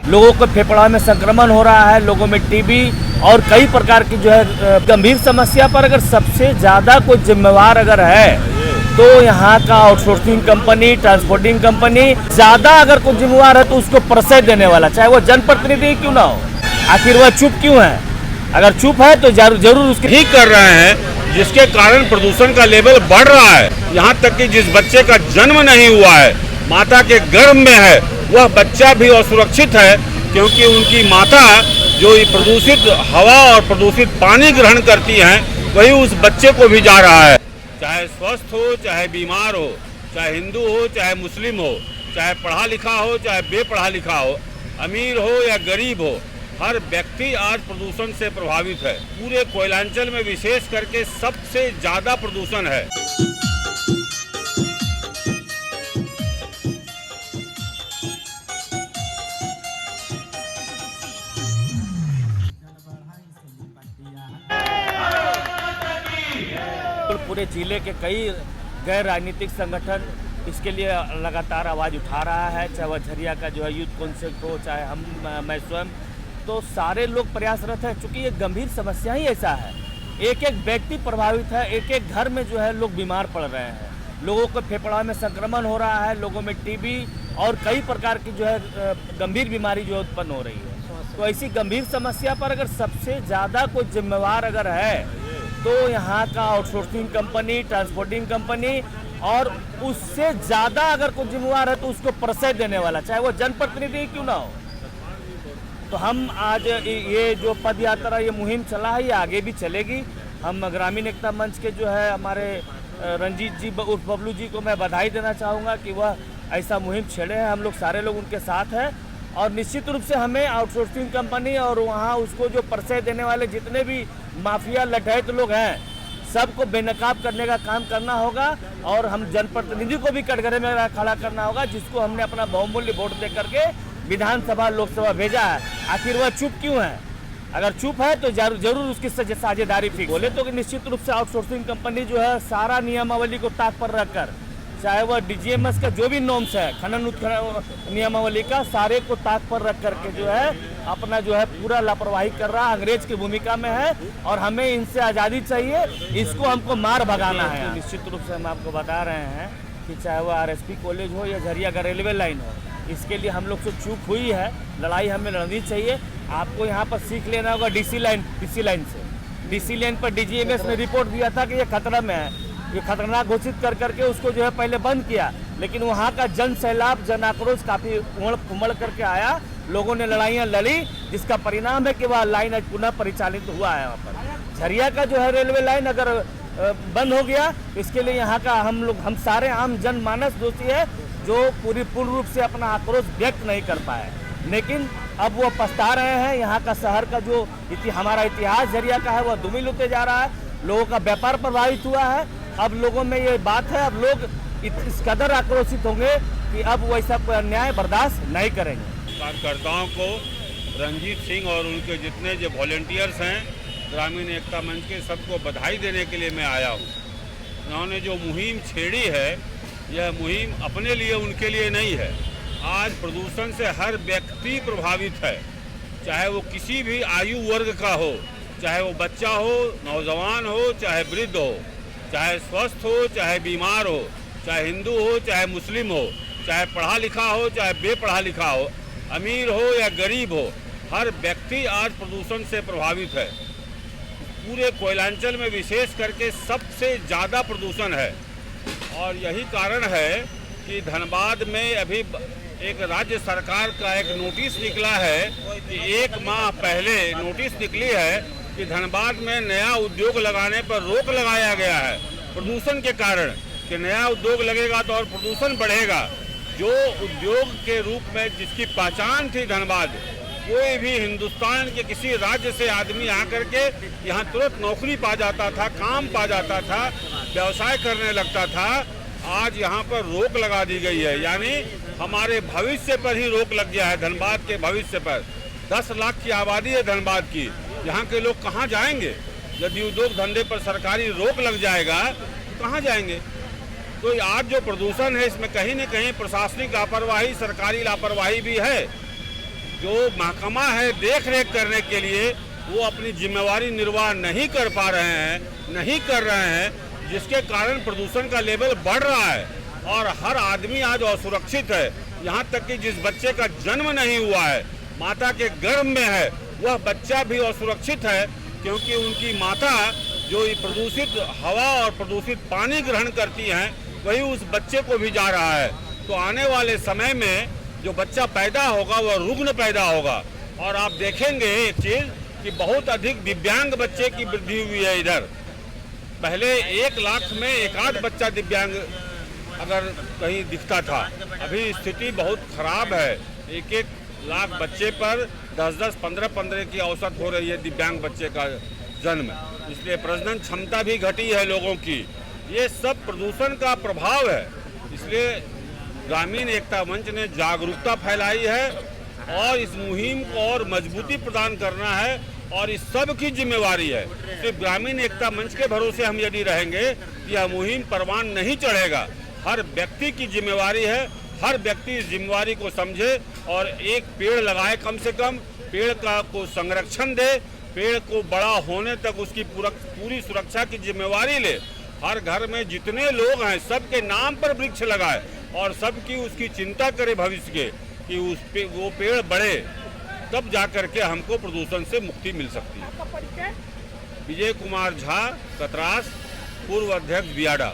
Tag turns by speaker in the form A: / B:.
A: लोगों को फेफड़ा में संक्रमण हो रहा है, लोगों में टीबी और कई प्रकार की जो है गंभीर समस्या पर अगर सबसे ज़्यादा कोई जिम्मेवार अगर है तो यहाँ का आउटसोर्सिंग कंपनी, ट्रांसपोर्टिंग कंपनी ज़्यादा अगर कोई जिम्मेवार है तो उसको प्रशय देने वाला, चाहे वो जनप्रतिनिधि क्यों ना हो। आखिर वह चुप क्यों है? अगर चुप है तो जरूर उसके
B: ठीक कर रहे हैं, जिसके कारण प्रदूषण का लेवल बढ़ रहा है। यहाँ तक कि जिस बच्चे का जन्म नहीं हुआ है, माता के गर्भ में है, वह बच्चा भी असुरक्षित है, क्योंकि उनकी माता जो प्रदूषित हवा और प्रदूषित पानी ग्रहण करती हैं, वही उस बच्चे को भी जा रहा है। चाहे स्वस्थ हो, चाहे बीमार हो, चाहे हिंदू हो, चाहे मुस्लिम हो, चाहे पढ़ा लिखा हो, चाहे बेपढ़ा लिखा हो, अमीर हो या गरीब हो, हर व्यक्ति आज प्रदूषण से प्रभावित है। पूरे कोयलांचल में विशेष करके सबसे ज़्यादा प्रदूषण है।
A: पूरे जिले के कई गैर राजनीतिक संगठन इसके लिए लगातार आवाज़ उठा रहा है, चाहे वह झरिया का जो है यूथ कॉन्सेप्ट हो, चाहे मैं स्वयं, तो सारे लोग प्रयासरत हैं। चूँकि ये गंभीर समस्या ही ऐसा है, एक एक व्यक्ति प्रभावित है, एक एक घर में जो है लोग बीमार पड़ रहे हैं, लोगों को फेफड़ा में संक्रमण हो रहा है, लोगों में टीबी और कई प्रकार की जो है गंभीर बीमारी जो उत्पन्न हो रही है। तो ऐसी गंभीर समस्या पर अगर सबसे ज़्यादा कोई जिम्मेवार अगर है तो यहाँ का आउटसोर्सिंग कंपनी, ट्रांसपोर्टिंग कंपनी, और उससे ज़्यादा अगर कोई जिम्मेवार है तो उसको प्रशय देने वाला, चाहे वो जनप्रतिनिधि क्यों ना हो। तो हम आज ये जो पद यात्रा, ये मुहिम चला है, ये आगे भी चलेगी। हम ग्रामीण एकता मंच के जो है हमारे रंजीत जी उर्फ बबलू जी को मैं बधाई देना चाहूँगा कि वह ऐसा मुहिम छेड़े हैं। हम लोग सारे लोग उनके साथ हैं और निश्चित रूप से हमें आउटसोर्सिंग कंपनी और वहाँ उसको जो प्रशय देने वाले जितने भी माफिया लठैत लोग हैं, सबको बेनकाब करने का काम करना होगा और हम जनप्रतिनिधि को भी कटघरे में खड़ा करना होगा, जिसको हमने अपना बहुमूल्य वोट दे करके विधानसभा लोकसभा भेजा है। आखिर वह चुप क्यों है? अगर चुप है तो जरूर उसकी साझेदारी फिक्स बोले तो निश्चित रूप से आउटसोर्सिंग कंपनी जो है सारा नियमावली को ताक पर रखकर, चाहे वह डीजीएमएस का जो भी नॉर्म्स है, खनन उत्खनन नियमावली का, सारे को ताक पर रख करके जो है अपना जो है पूरा लापरवाही कर रहा है, अंग्रेज की भूमिका में है और हमें इनसे आज़ादी चाहिए, इसको हमको मार भगाना है। निश्चित रूप से हम आपको बता रहे हैं कि चाहे वह आरएसपी कॉलेज हो या झरिया का रेलवे लाइन हो, इसके लिए हम लोग से चूक हुई है, लड़ाई हमें लड़नी चाहिए। आपको यहाँ पर सीख लेना होगा डीसी लाइन से। डीसी लाइन पर डीजीएमएस ने रिपोर्ट दिया था कि ये खतरा में है, ये खतरनाक घोषित कर करके उसको जो है पहले बंद किया, लेकिन वहाँ का जन सैलाब, जन आक्रोश काफ़ी उमड़ करके आया, लोगों ने लड़ाइयाँ लड़ी, जिसका परिणाम है कि वह लाइन आज पुनः परिचालित हुआ है। वहाँ पर झरिया का जो है रेलवे लाइन अगर बंद हो गया तो इसके लिए यहाँ का हम सारे आम जनमानस दोषी है, जो पूर्ण रूप से अपना आक्रोश व्यक्त नहीं कर पाए। लेकिन अब वो पछता रहे हैं। यहाँ का शहर का जो हमारा इतिहास झरिया का है वह धूमिल होते जा रहा है, लोगों का व्यापार प्रभावित हुआ है। अब लोगों में ये बात है, अब लोग इस कदर आक्रोशित होंगे कि अब वैसा कोई अन्याय बर्दाश्त नहीं करेंगे।
B: कार्यकर्ताओं को, रंजीत सिंह और उनके जितने जो वॉलंटियर्स हैं ग्रामीण एकता मंच के, सबको बधाई देने के लिए मैं आया हूँ। उन्होंने जो मुहिम छेड़ी है, यह मुहिम अपने लिए, उनके लिए नहीं है। आज प्रदूषण से हर व्यक्ति प्रभावित है, चाहे वो किसी भी आयु वर्ग का हो, चाहे वो बच्चा हो, नौजवान हो, चाहे वृद्ध हो, चाहे स्वस्थ हो, चाहे बीमार हो, चाहे हिंदू हो, चाहे मुस्लिम हो, चाहे पढ़ा लिखा हो, चाहे बेपढ़ा लिखा हो, अमीर हो या गरीब हो, हर व्यक्ति आज प्रदूषण से प्रभावित है। पूरे कोयलांचल में विशेष करके सबसे ज़्यादा प्रदूषण है और यही कारण है कि धनबाद में अभी एक राज्य सरकार का एक नोटिस निकला है कि 1 माह पहले नोटिस निकली है कि धनबाद में नया उद्योग लगाने पर रोक लगाया गया है प्रदूषण के कारण, कि नया उद्योग लगेगा तो और प्रदूषण बढ़ेगा। जो उद्योग के रूप में जिसकी पहचान थी धनबाद, कोई भी हिंदुस्तान के किसी राज्य से आदमी आकर के यहाँ तुरंत नौकरी पा जाता था, काम पा जाता था, व्यवसाय करने लगता था। आज यहाँ पर रोक लगा दी गई है, यानी हमारे भविष्य पर ही रोक लग गया है, धनबाद के भविष्य पर। 10 लाख की आबादी है धनबाद की, यहाँ के लोग कहाँ जाएंगे? यदि उद्योग धंधे पर सरकारी रोक लग जाएगा तो कहाँ जाएंगे? तो आज जो प्रदूषण है, इसमें कहीं न कहीं प्रशासनिक लापरवाही, सरकारी लापरवाही भी है। जो महकमा है देख रेख करने के लिए, वो अपनी जिम्मेवारी निर्वाह नहीं कर पा रहे हैं, नहीं कर रहे हैं, जिसके कारण प्रदूषण का लेवल बढ़ रहा है और हर आदमी आज असुरक्षित है। यहाँ तक कि जिस बच्चे का जन्म नहीं हुआ है, माता के गर्भ में है, वह बच्चा भी असुरक्षित है, क्योंकि उनकी माता जो प्रदूषित हवा और प्रदूषित पानी ग्रहण करती हैं, वही उस बच्चे को भी जा रहा है। तो आने वाले समय में जो बच्चा पैदा होगा वह रुग्ण पैदा होगा। और आप देखेंगे एक चीज़ कि बहुत अधिक दिव्यांग बच्चे की वृद्धि हुई है इधर। पहले 1 लाख में एक आध बच्चा दिव्यांग अगर कहीं दिखता था, अभी स्थिति बहुत खराब है। 1-1 लाख बच्चे पर 10-10, 15-15 की औसत हो रही है दिव्यांग बच्चे का जन्म। इसलिए प्रजनन क्षमता भी घटी है लोगों की। ये सब प्रदूषण का प्रभाव है। इसलिए ग्रामीण एकता मंच ने जागरूकता फैलाई है और इस मुहिम को और मजबूती प्रदान करना है और इस सब की जिम्मेवारी है। सिर्फ ग्रामीण एकता मंच के भरोसे हम यदि रहेंगे, यह मुहिम परवान नहीं चढ़ेगा। हर व्यक्ति की जिम्मेवारी है, हर व्यक्ति इस जिम्मेवारी को समझे और एक पेड़ लगाए, कम से कम पेड़ का को संरक्षण दे, पेड़ को बड़ा होने तक उसकी पूरी सुरक्षा की जिम्मेवारी ले। हर घर में जितने लोग हैं सबके नाम पर वृक्ष लगाए और सबकी उसकी चिंता करे भविष्य के कि वो पेड़ बढ़े, तब जाकर के हमको प्रदूषण से मुक्ति मिल सकती है। विजय कुमार झा, कतरास, पूर्व अध्यक्ष बियाडा।